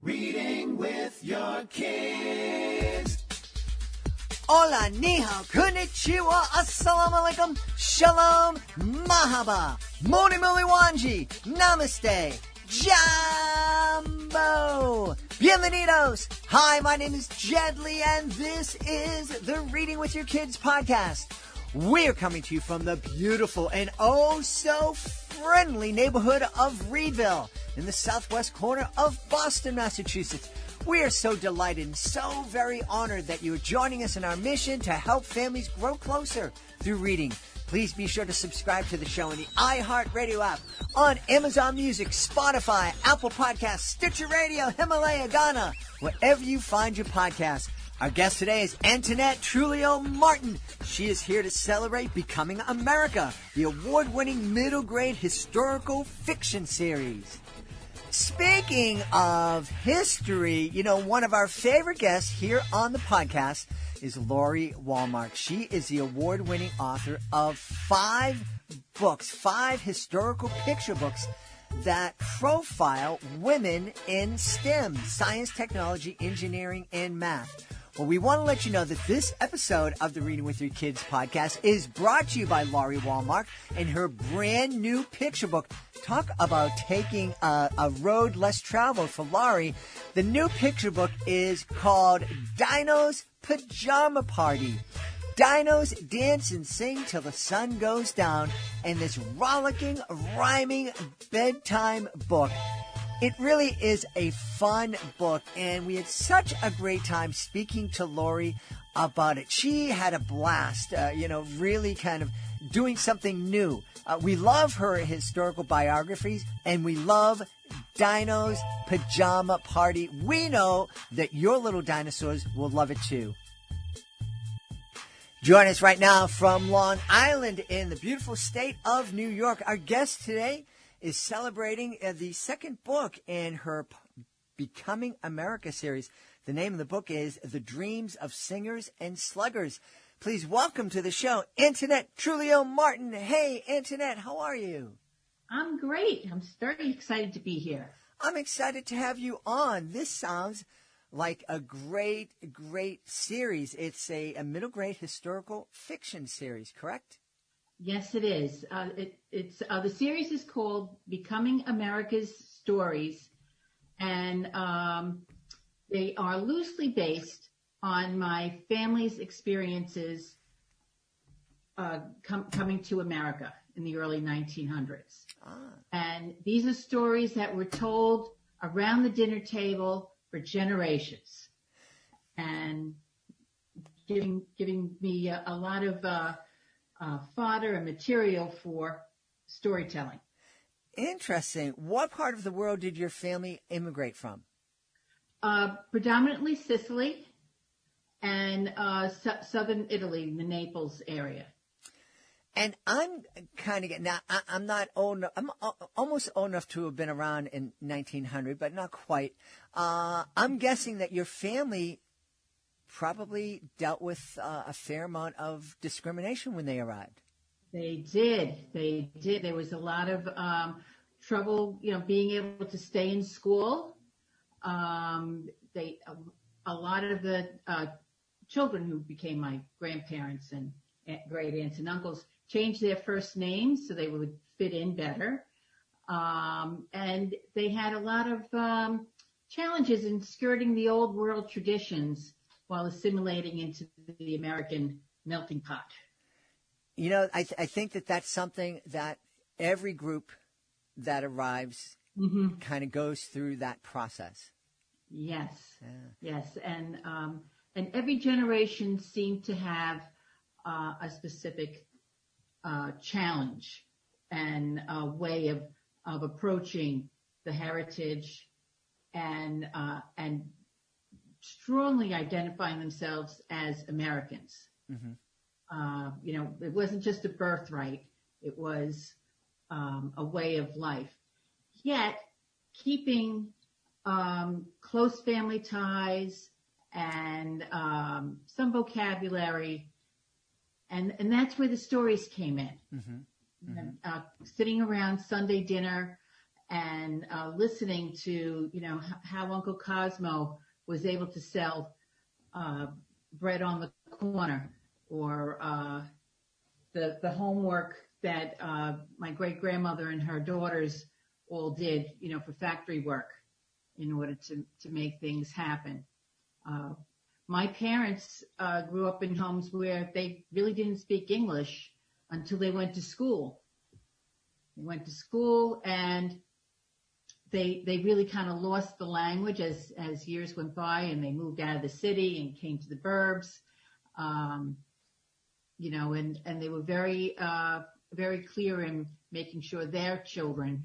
Reading with your kids. Hola, ni hao, konnichiwa, assalamu alaikum, shalom, mahaba, moni moli wanji, namaste, jambo, bienvenidos. Hi, my name is Jed Lee, and this is the Reading with Your Kids podcast. We're coming to you from the beautiful and oh so friendly neighborhood of Reedville in the southwest corner of Boston, Massachusetts. We are so delighted and so very honored that you are joining us in our mission to help families grow closer through reading. Please be sure to subscribe to the show in the iHeartRadio app, on Amazon Music, Spotify, Apple Podcasts, Stitcher Radio, Himalaya, Ghana, wherever you find your podcasts. Our guest today is Antoinette Truglio Martin. She is here to celebrate Becoming America, the award-winning middle-grade historical fiction series. Speaking of history, one of our favorite guests here on the podcast is Lori Walmark. She is the award-winning author of 5 books, 5 historical picture books that profile women in STEM, science, technology, engineering, and math. Well, we want to let you know that this episode of the Reading with Your Kids podcast is brought to you by Lori Walmark and her brand new picture book. Talk about taking a road less traveled for Lori. The new picture book is called Dino's Pajama Party. Dinos dance and sing till the sun goes down in this rollicking, rhyming bedtime book. It really is a fun book, and we had such a great time speaking to Lori about it. She had a blast, really kind of doing something new. We love her historical biographies, and we love Dino's Pajama Party. We know that your little dinosaurs will love it too. Join us right now from Long Island in the beautiful state of New York. Our guest today is celebrating the second book in her Becoming America series. The name of the book is The Dreams of Singers and Sluggers. Please welcome to the show, Antoinette Truglio Martin. Hey, Antoinette, how are you? I'm great. I'm very excited to be here. I'm excited to have you on. This sounds like a great, great series. It's a middle grade historical fiction series, correct? Yes, it is. The series is called Becoming America's Stories, and they are loosely based on my family's experiences coming to America in the early 1900s. And these are stories that were told around the dinner table for generations, and giving me a lot of fodder and material for storytelling. Interesting. What part of the world did your family immigrate from? Predominantly Sicily and southern Italy, the Naples area. And I'm kind of getting now. I'm not old. I'm almost old enough to have been around in 1900, but not quite. I'm guessing that your family probably dealt with a fair amount of discrimination when they arrived. They did. There was a lot of trouble, being able to stay in school. A lot of the children who became my grandparents and great aunts and uncles changed their first names so they would fit in better. And they had a lot of challenges in skirting the old world traditions while assimilating into the American melting pot. I think that that's something that every group that arrives kind of goes through that process. Yes, yes. And every generation seemed to have a specific challenge and a way of approaching the heritage and strongly identifying themselves as Americans. It wasn't just a birthright. It was a way of life. Yet keeping close family ties and some vocabulary. And that's where the stories came in. Sitting around Sunday dinner and listening to, how Uncle Cosmo was able to sell bread on the corner, or the homework that my great grandmother and her daughters all did, for factory work in order to make things happen. My parents grew up in homes where they really didn't speak English until they went to school. They went to school and they really kind of lost the language as years went by, and they moved out of the city and came to the burbs. And they were very, very clear in making sure their children,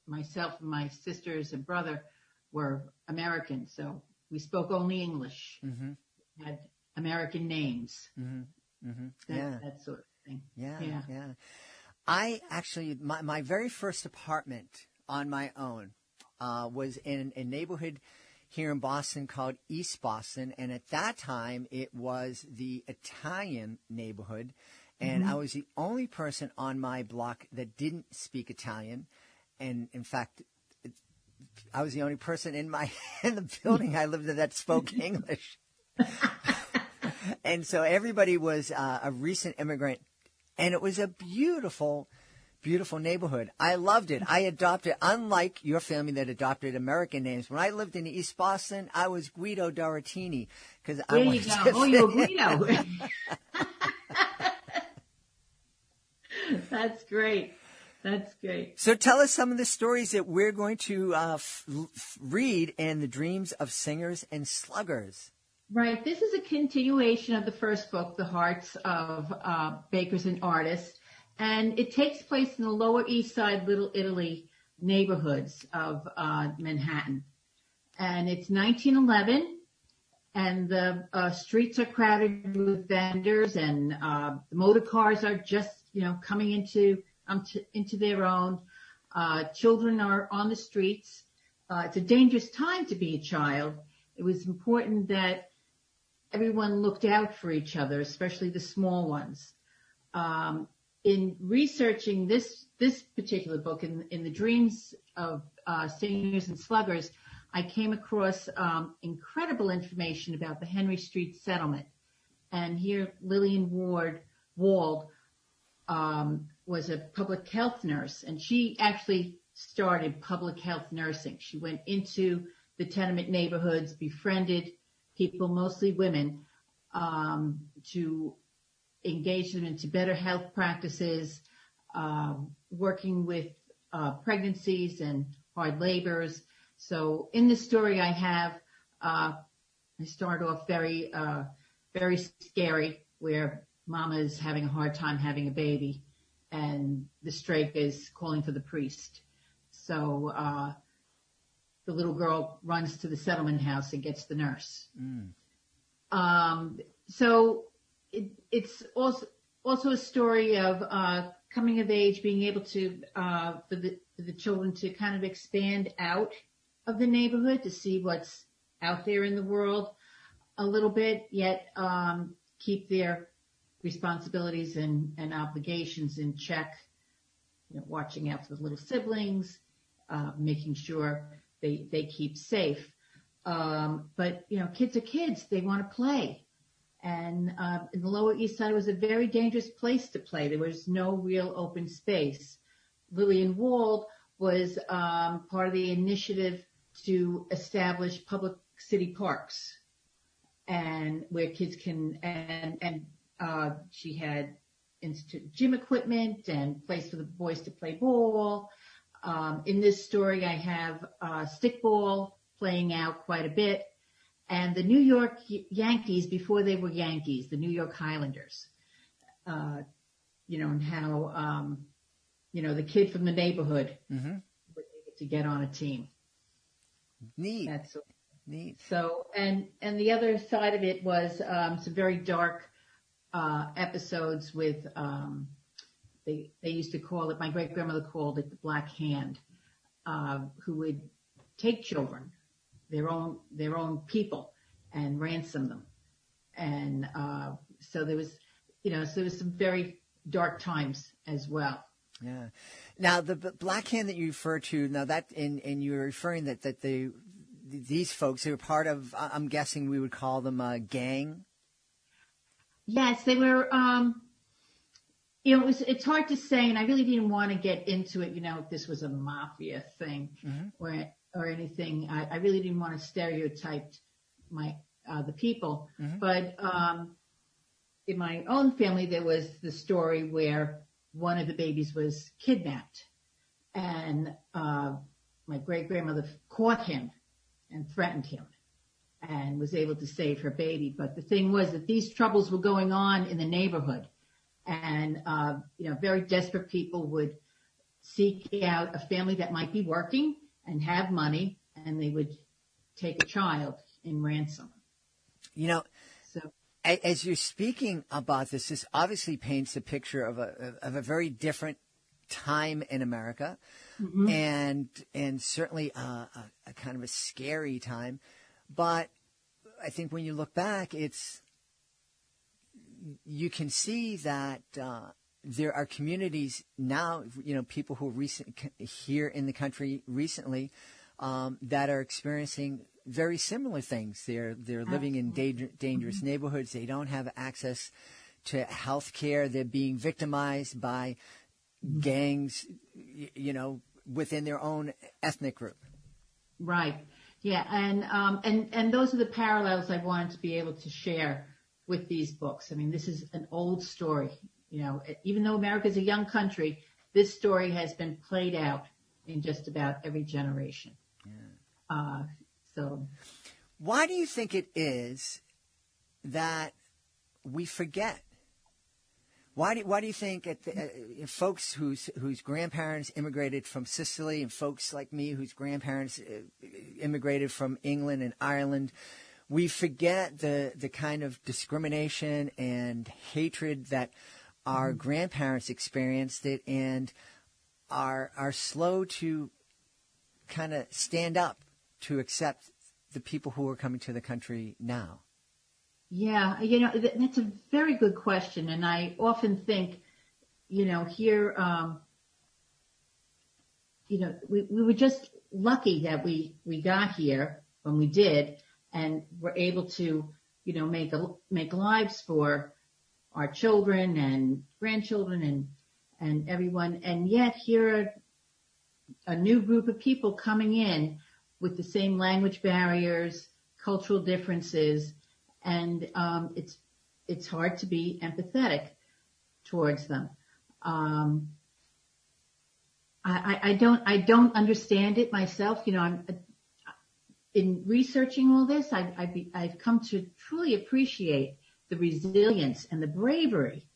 myself and my sisters and brother, were American. So we spoke only English, had American names, that sort of thing. Yeah. I actually, my very first apartment on my own was in a neighborhood here in Boston called East Boston. And at that time, it was the Italian neighborhood. And I was the only person on my block that didn't speak Italian. And in fact, I was the only person in the building I lived in that spoke English. And so everybody was a recent immigrant. And it was a beautiful, beautiful neighborhood. I loved it. I adopted, unlike your family that adopted American names, when I lived in East Boston, I was Guido Dorotini. There you go. Oh, you're Guido. That's great. That's great. So tell us some of the stories that we're going to read in The Dreams of Singers and Sluggers. Right. This is a continuation of the first book, The Hearts of Bakers and Artists. And it takes place in the Lower East Side, Little Italy neighborhoods of Manhattan. And it's 1911, and the streets are crowded with vendors, and the motor cars are just, coming into their own. Children are on the streets. It's a dangerous time to be a child. It was important that everyone looked out for each other, especially the small ones. In researching this particular book, in the Dreams of Singers and Sluggers, I came across incredible information about the Henry Street settlement. And here, Lillian Wald was a public health nurse, and she actually started public health nursing. She went into the tenement neighborhoods, befriended people, mostly women, to engage them into better health practices, working with pregnancies and hard labors. So in this story I start off very scary, where mama is having a hard time having a baby, and the strake is calling for the priest. So the little girl runs to the settlement house and gets the nurse. So it's also a story of coming of age, being able to for the children to kind of expand out of the neighborhood to see what's out there in the world a little bit, yet keep their responsibilities and obligations in check. Watching out for the little siblings, making sure they keep safe. But kids are kids; they want to play. And in the Lower East Side, it was a very dangerous place to play. There was no real open space. Lillian Wald was part of the initiative to establish public city parks, and where kids can, and she had gym equipment and place for the boys to play ball. In this story, I have stickball playing out quite a bit. And the New York Yankees, before they were Yankees, the New York Highlanders, and how, the kid from the neighborhood was able to get on a team. Neat. That's neat. So, and the other side of it was some very dark episodes with, they used to call it, my great grandmother called it the Black Hand, who would take children, their own people, and ransom them. And so there was some very dark times as well. Yeah. Now, the black hand that you refer to, now that, and you're referring that these folks, they were part of, I'm guessing we would call them a gang? Yes, they were, it's hard to say, and I really didn't want to get into it, if this was a mafia thing or anything. I really didn't want to stereotype the people. But in my own family, there was the story where one of the babies was kidnapped, and my great-grandmother caught him and threatened him and was able to save her baby. But the thing was that these troubles were going on in the neighborhood, and very desperate people would seek out a family that might be working and have money, and they would take a child in ransom. So, as you're speaking about this, this obviously paints a picture of a very different time in America, and certainly a kind of a scary time. But I think when you look back, you can see that there are communities now, people who are here in the country recently that are experiencing very similar things. They're living in dangerous neighborhoods. They don't have access to health care. They're being victimized by gangs, within their own ethnic group. Right. Yeah. And those are the parallels I wanted to be able to share with these books. I mean, this is an old story. Even though America is a young country, this story has been played out in just about every generation. Yeah. So, why do you think it is that we forget? Why do you think folks whose grandparents immigrated from Sicily and folks like me whose grandparents immigrated from England and Ireland, we forget the kind of discrimination and hatred that our grandparents experienced it and are slow to kind of stand up to accept the people who are coming to the country now? Yeah, that's a very good question. And I often think, here, we were just lucky that we got here when we did and were able to, make lives for our children and grandchildren and everyone. And yet here are a new group of people coming in with the same language barriers, cultural differences, and it's hard to be empathetic towards them. I don't understand it myself. I'm in researching all this. I've come to truly appreciate the resilience and the bravery.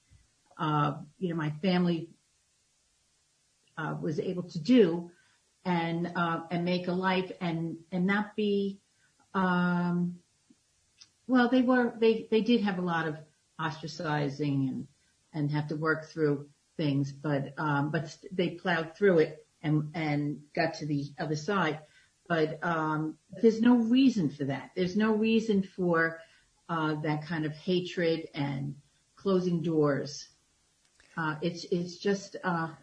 My family was able to do and make a life and not be. Well, they did have a lot of ostracizing and have to work through things, but they plowed through it and got to the other side. But there's no reason for that. There's no reason for that kind of hatred and closing doors. It's just a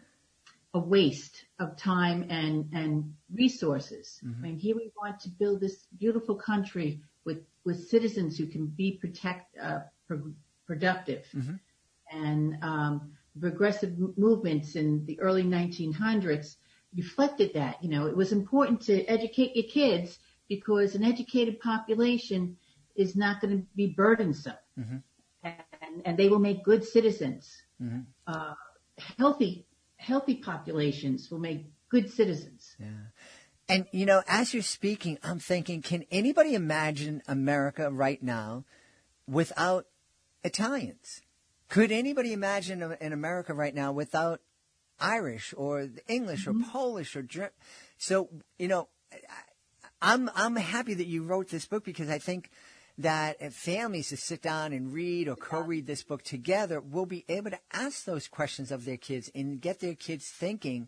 waste of time and resources. I mean, here we want to build this beautiful country with citizens who can be productive. And progressive movements in the early 1900s reflected that. It was important to educate your kids because an educated population is not going to be burdensome. And they will make good citizens. Healthy populations will make good citizens. Yeah. And, as you're speaking, I'm thinking, can anybody imagine America right now without Italians? Could anybody imagine an America right now without Irish or English or Polish or German? So, I'm happy that you wrote this book because I think that if families to sit down and read or co-read this book together will be able to ask those questions of their kids and get their kids thinking.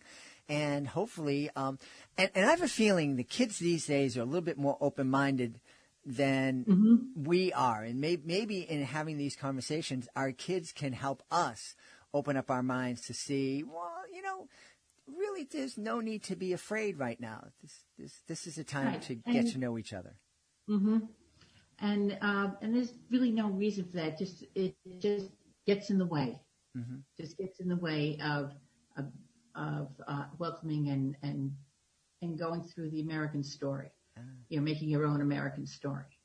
And hopefully, and I have a feeling the kids these days are a little bit more open-minded than we are. And maybe in having these conversations, our kids can help us open up our minds to see, well, really there's no need to be afraid right now. This is a time Right. to get to know each other. Mm-hmm. And there's really no reason for that. It just gets in the way. Mm-hmm. Just gets in the way of welcoming and going through the American story. Making your own American story.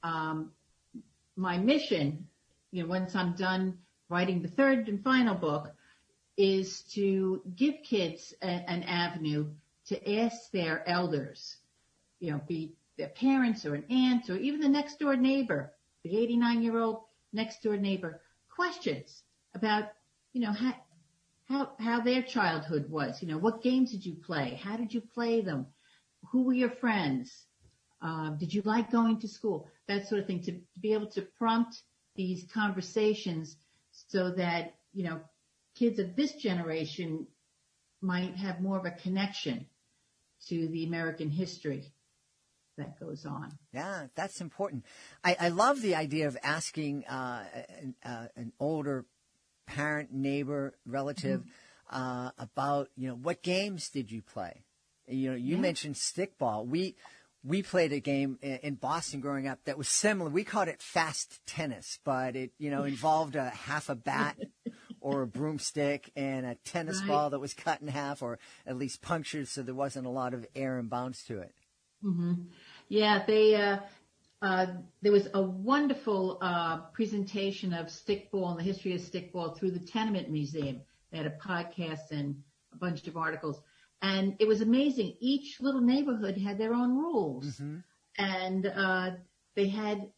My mission, once I'm done writing the third and final book, is to give kids an avenue to ask their elders, be their parents or an aunt or even the next door neighbor, the 89-year-old next door neighbor, questions about, how their childhood was. What games did you play? How did you play them? Who were your friends? Did you like going to school? That sort of thing, to be able to prompt these conversations so that, kids of this generation might have more of a connection to the American history that goes on. Yeah, that's important. I love the idea of asking an older parent, neighbor, relative about, what games did you play? You mentioned stickball. We played a game in Boston growing up that was similar. We called it fast tennis, but it, involved a half a bat or a broomstick and a tennis ball that was cut in half or at least punctured, so there wasn't a lot of air and bounce to it. Mm-hmm. Yeah, there was a wonderful presentation of stickball and the history of stickball through the Tenement Museum. They had a podcast and a bunch of articles. And it was amazing. Each little neighborhood had their own rules. Mm-hmm. And they had,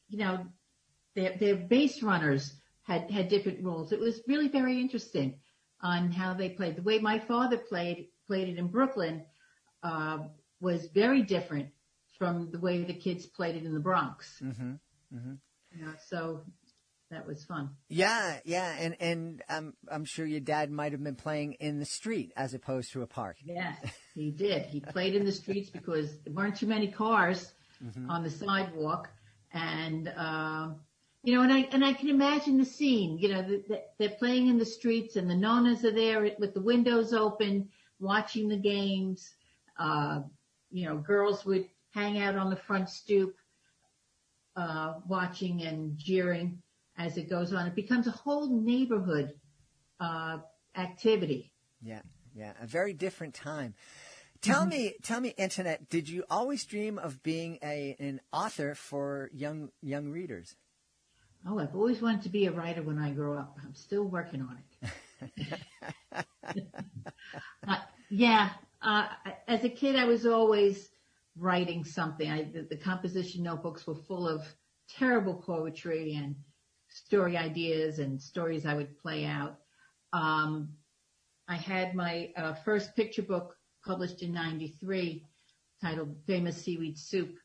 their base runners had different rules. It was really very interesting on how they played. The way my father played it in Brooklyn was very different from the way the kids played it in the Bronx. Mm-hmm. Mm-hmm. So that was fun. Yeah, and I'm sure your dad might have been playing in the street as opposed to a park. Yes, he did. He played in the streets because there weren't too many cars on the sidewalk, and and I can imagine the scene. They're playing in the streets, and the nonas are there with the windows open, watching the games. Girls would hang out on the front stoop, watching and jeering as it goes on. It becomes a whole neighborhood activity. Yeah, a very different time. Tell me, Antoinette, did you always dream of being an author for young readers? Oh, I've always wanted to be a writer when I grow up. I'm still working on it. As a kid, I was always writing something. The composition notebooks were full of terrible poetry and story ideas and stories I would play out. I had my first picture book published in '93 titled Famous Seaweed Soup.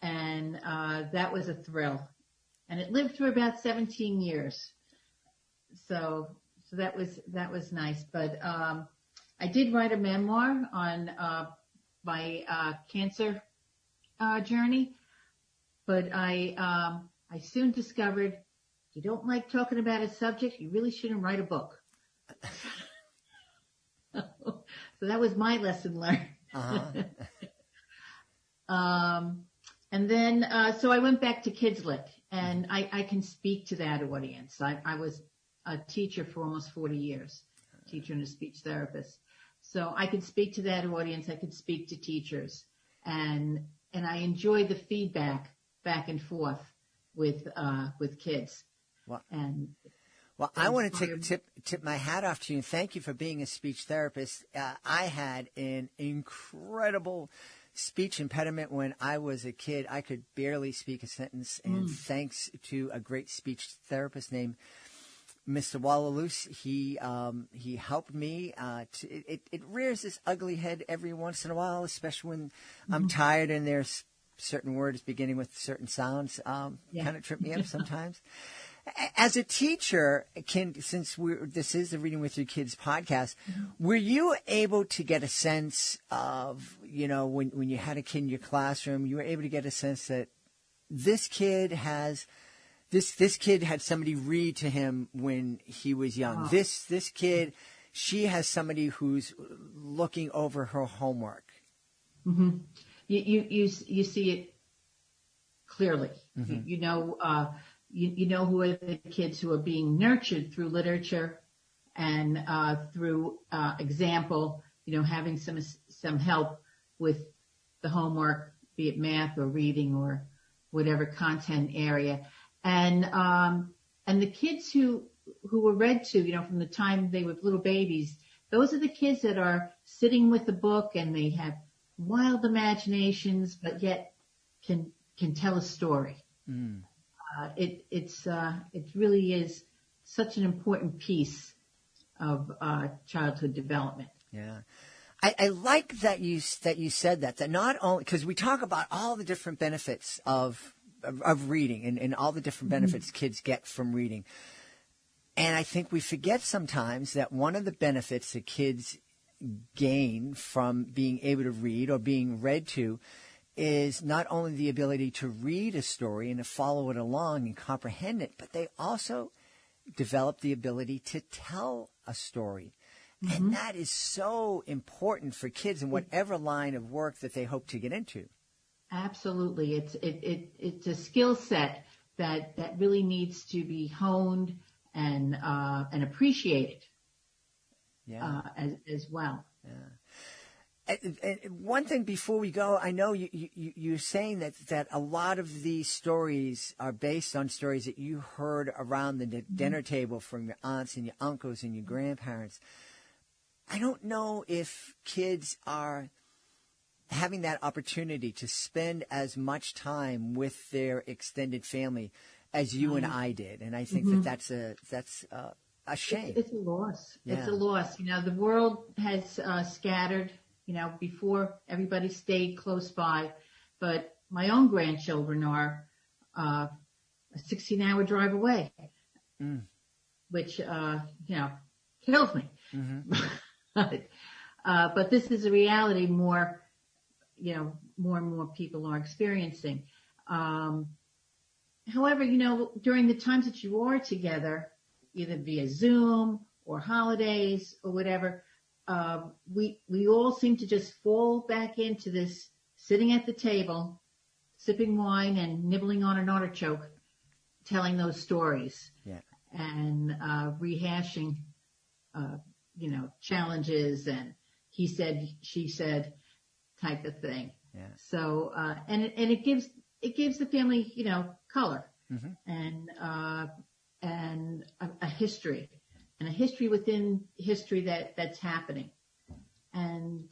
And that was a thrill. And it lived for about 17 years. So that was nice. But I did write a memoir on my cancer journey. But I soon discovered if you don't like talking about a subject, you really shouldn't write a book. So that was my lesson learned. Uh-huh. And then, so I went back to Kids Lit, and I can speak to that audience. I was a teacher for almost 40 years, teacher and a speech therapist. So I could speak to that audience. I could speak to teachers, and I enjoyed the feedback back and forth with kids. Well, and well, I want to tip my hat off to you and thank you for being a speech therapist. I had an incredible speech impediment when I was a kid. I could barely speak a sentence, and thanks to a great speech therapist named Mr. Wallalus, he helped me. It rears this ugly head every once in a while, especially when I'm tired and there's certain words beginning with certain sounds kind of trip me up sometimes. As a teacher, since this is the Reading with Your Kids podcast, were you able to get a sense of, when you had a kid in your classroom, you were able to get a sense that this kid had somebody read to him when he was young. Wow. This kid she has somebody who's looking over her homework. Mm-hmm. You see it clearly. Mm-hmm. You know who are the kids who are being nurtured through literature and through example. Having some help with the homework, be it math or reading or whatever content area, and the kids who were read to, from the time they were little babies, those are the kids that are sitting with the book and they have wild imaginations, but yet can tell a story. Mm. It really is such an important piece of childhood development. Yeah. I like that you said that not only, because we talk about all the different benefits of reading and all the different benefits kids get from reading. And I think we forget sometimes that one of the benefits that kids gain from being able to read or being read to is not only the ability to read a story and to follow it along and comprehend it, but they also develop the ability to tell a story. Mm-hmm. And that is so important for kids in whatever line of work that they hope to get into. Absolutely. It's a skill set that really needs to be honed and appreciated. Yeah. As well. Yeah. And one thing before we go, I know you're saying that a lot of these stories are based on stories that you heard around the dinner table from your aunts and your uncles and your grandparents. I don't know if kids are having that opportunity to spend as much time with their extended family as you and I did, and I think that's a shame. It's a loss. Yeah. It's a loss. The world has scattered. Before everybody stayed close by, but my own grandchildren are a 16-hour drive away, which kills me. Mm-hmm. But this is a reality more and more people are experiencing. However, during the times that you are together, either via Zoom or holidays or whatever, we all seem to just fall back into this sitting at the table, sipping wine and nibbling on an artichoke, telling those stories, and rehashing, challenges and he said, she said type of thing. Yeah. So, and it gives the family, color and a history. And a history within history that's happening. And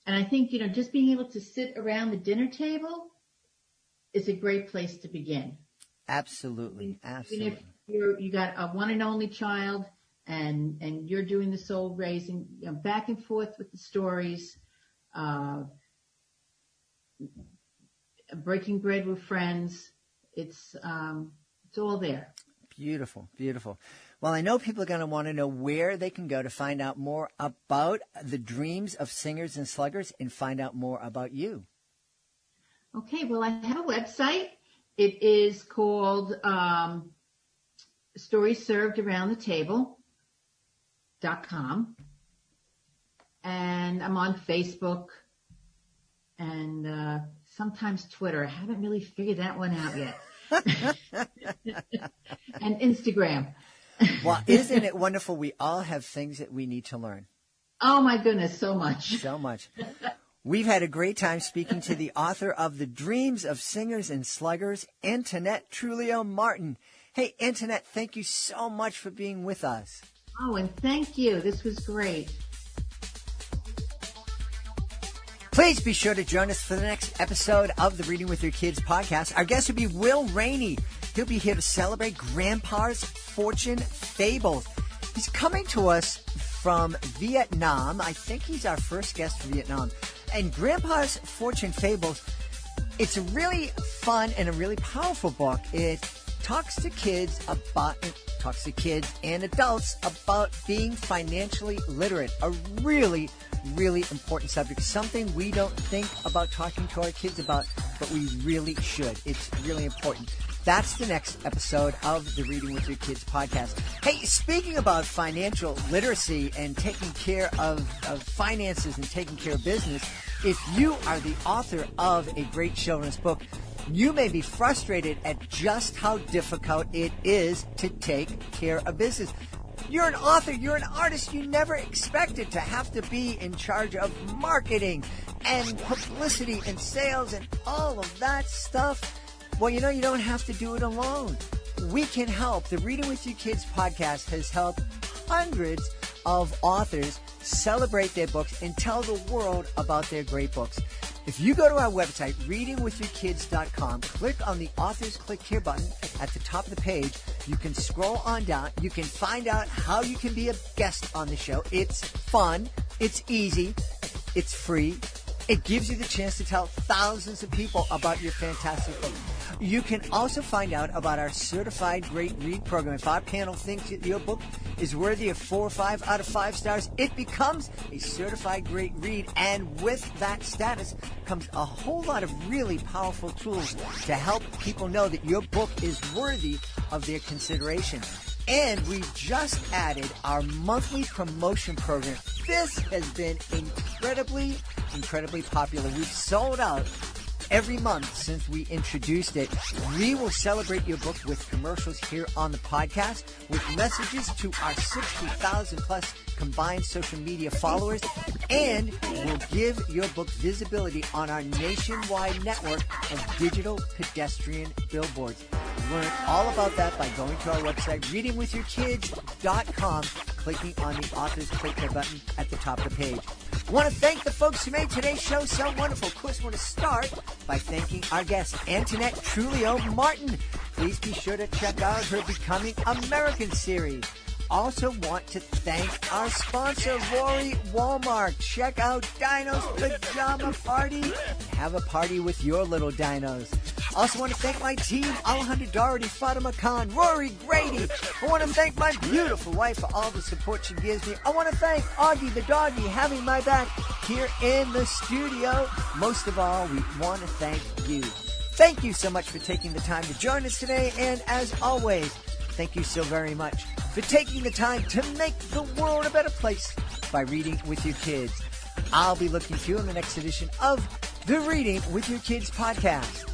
I think, just being able to sit around the dinner table is a great place to begin. Absolutely. Absolutely. Even if you got a one and only child and you're doing the soul raising, back and forth with the stories, breaking bread with friends, it's all there. Beautiful, beautiful. Well, I know people are going to want to know where they can go to find out more about the dreams of singers and sluggers and find out more about you. Okay, well, I have a website. It is called StoriesServedAroundTheTable.com. And I'm on Facebook and sometimes Twitter. I haven't really figured that one out yet. And Instagram. Well, isn't it wonderful? We all have things that we need to learn. Oh, my goodness, so much. So much. We've had a great time speaking to the author of The Dreams of Singers and Sluggers, Antoinette Truglio Martin. Hey, Antoinette, thank you so much for being with us. Oh, and thank you. This was great. Please be sure to join us for the next episode of the Reading with Your Kids podcast. Our guest will be Will Rainey. He'll be here to celebrate Grandpa's Fortune Fables. He's coming to us from Vietnam. I think he's our first guest from Vietnam. And Grandpa's Fortune Fables, it's a really fun and a really powerful book. It talks to kids and adults about being financially literate, a really, really important subject, something we don't think about talking to our kids about, but we really should. It's really important. That's the next episode of the Reading with Your Kids podcast. Hey, speaking about financial literacy and taking care of finances and taking care of business, if you are the author of a great children's book, you may be frustrated at just how difficult it is to take care of business. You're an author, you're an artist, you never expected to have to be in charge of marketing and publicity and sales and all of that stuff. Well, you don't have to do it alone. We can help. The Reading with Your Kids podcast has helped hundreds of authors celebrate their books and tell the world about their great books. If you go to our website, readingwithyourkids.com, click on the Authors Click Here button at the top of the page. You can scroll on down. You can find out how you can be a guest on the show. It's fun. It's easy. It's free. It gives you the chance to tell thousands of people about your fantastic book. You can also find out about our Certified Great Read program. If our panel thinks that your book is worthy of 4 or 5 out of 5 stars, it becomes a Certified Great Read. And with that status comes a whole lot of really powerful tools to help people know that your book is worthy of their consideration. And we just added our monthly promotion program. This has been incredibly popular. We've sold out every month since we introduced it. We will celebrate your book with commercials here on the podcast, with messages to our 60,000 plus combined social media followers, and we'll give your book visibility on our nationwide network of digital pedestrian billboards. Learn all about that by going to our website, readingwithyourkids.com, clicking on the Authors Click Here button at the top of the page. I want to thank the folks who made today's show so wonderful. Of course, I want to start by thanking our guest, Antoinette Truglio Martin. Please be sure to check out her Becoming American series. Also want to thank our sponsor, Rory Walmart. Check out Dino's Pajama Party and have a party with your little dinos. Also want to thank my team, Alejandra Doherty, Fatima Khan, Rory Grady. I want to thank my beautiful wife for all the support she gives me. I want to thank Augie the doggy having my back here in the studio. Most of all, we want to thank you. Thank you so much for taking the time to join us today. And as always, thank you so very much for taking the time to make the world a better place by reading with your kids. I'll be looking for you in the next edition of the Reading with Your Kids podcast.